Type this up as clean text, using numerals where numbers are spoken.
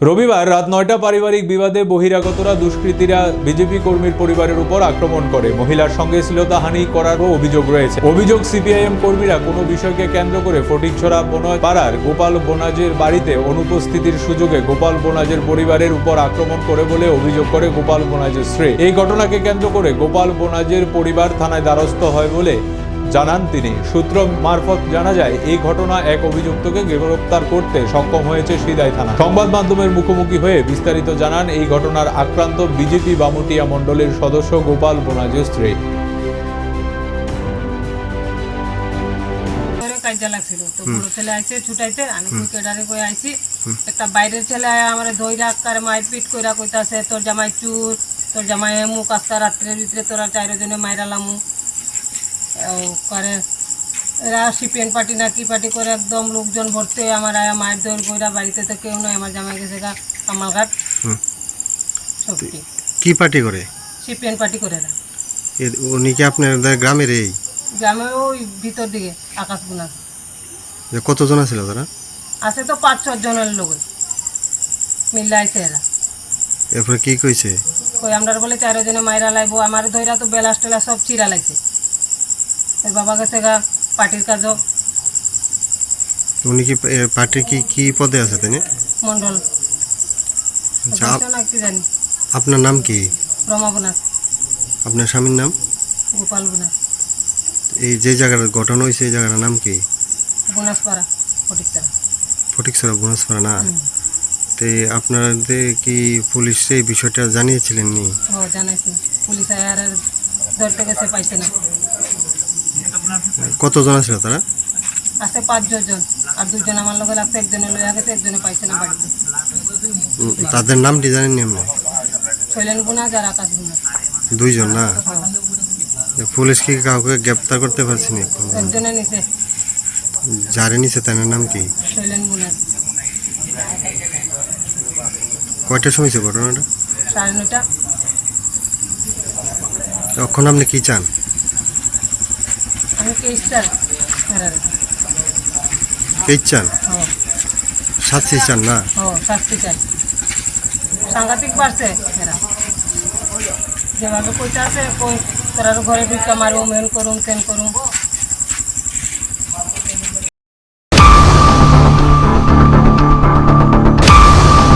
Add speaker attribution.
Speaker 1: রবিবার রাত ৯টা পারিবারিক বিবাদে বহিরাগতরা দুষ্কৃতীরা বিজেপি কর্মীর পরিবারের উপর আক্রমণ করে মহিলার সঙ্গে শ্লীলতাহানি করারও অভিযোগ রয়েছে। অভিযোগ সিপিআইএম কর্মীরা কোনো বিষয়কে কেন্দ্র করে ফটিকছড়া বনপাড়ার গোপাল বোনাজের বাড়িতে অনুপস্থিতির সুযোগে গোপাল বোনাজের পরিবারের উপর আক্রমণ করে বলে অভিযোগ করে গোপাল বোনাজের স্ত্রী। এই ঘটনাকে কেন্দ্র করে গোপাল বোনাজের পরিবার থানায় দ্বারস্থ হয় বলে জানান তিনি। সূত্র মারফত জানা যায় এই ঘটনা এক অভিযুক্তকে গ্রেফতার করতে সক্ষম হয়েছে সিদাই থানা। সংবাদ মাধ্যমের মুখোমুখি হয়ে বিস্তারিত জানান এই ঘটনার আক্রান্ত বিজেপি বামুটিয়া মণ্ডলের সদস্য গোপাল বোনাজের স্ত্রী।
Speaker 2: কাজা লাগছিল তো বড় ছেলে আইছে ছুটাইতে, আমি কেডারে কই আইছি, একটা বাইরের ছেলে আমার ধইরা কার মারপিট কইরা কইতাছে তোর জামাই চুর, তোর জামাই মুখ আস্তা রাত্রের ভিতরে তোরা চারজনে মাইরালামু করে। এরা সিপিএন পার্টি না কি পার্টি করে একদম লোকজন ভর্তি আমার আয়া মায়ের দৌড় কইরা, বাড়িতে তো কেউ নয়, আমার জামাই গেছে গা কামালঘাট। সত্যি
Speaker 3: কি পার্টি করে?
Speaker 2: সিপিএন পার্টি করে এরা।
Speaker 3: উনি কি আপনাদের গ্রামের? এই
Speaker 2: গ্রামে ওই ভিতর দিকে আকাশ গুনা
Speaker 3: কতজন ছিল তারা?
Speaker 2: আছে তো ৫-৬ জনের লোক মিলে আইছে এরা।
Speaker 3: এরপরে কি কইছে?
Speaker 2: কই আমরা বলে চারজনে মাইরা লাইবো, আমার ধইরা তো বেলাস টেলা সব চিরা লাইছে। এর বাবা গেছে গা পার্টির কাজও।
Speaker 3: উনি কি পার্টির কি পদে আছে তিনি?
Speaker 2: মন্ডল।
Speaker 3: আচ্ছা,
Speaker 2: কি জানি।
Speaker 3: আপনার নাম কি?
Speaker 2: রমা বোনাস।
Speaker 3: আপনার স্বামীর নাম?
Speaker 2: গোপাল বোনাস।
Speaker 3: এই যে জায়গার ঘটনা হয়েছে এই জায়গার নাম কি?
Speaker 2: বোনাসপাড়া, ফটিকছড়া।
Speaker 3: ফটিকছড়া বোনাসপাড়া না? তো আপনাদের কি পুলিশ এই বিষয়টা জানিয়েছিলেন নি?
Speaker 2: ও জানাইছি, পুলিশ আর ধরতে গেছে, পাইছে না।
Speaker 3: কতজন ছিল তারা?
Speaker 2: আছে ৫-৬ জন, আর ২ জন আমার লগে লাগছে, একজনে লইয়া গেছে, একজনে পাইছে না বাড়িতে।
Speaker 3: তাদের নামটি জানেননি আপনি?
Speaker 2: শৈলেন বোনাস আর আকাশ বোনাস।
Speaker 3: ২ জন না? পুলিশ কি কাউকে গ্রেপ্তার করতে পারছেনি?
Speaker 2: একজনে নিছে।
Speaker 3: যারে নিছে তার নাম কি?
Speaker 2: শৈলেন বোনাস।
Speaker 3: কয়টার সময় হয়েছে ঘটনাটা?
Speaker 2: ৯:৩০।
Speaker 3: তখন আপনি কি চান?
Speaker 2: আমি কেস চাই।
Speaker 3: কেস চান? শাস্তি চান না?
Speaker 2: শাস্তি চাই। সাংঘাতিক বাড়ছে এরা, যেভাবে কইতে আছে, তোরা ঘরে ঢুকা মারুম, হেন করুম তেন করুম।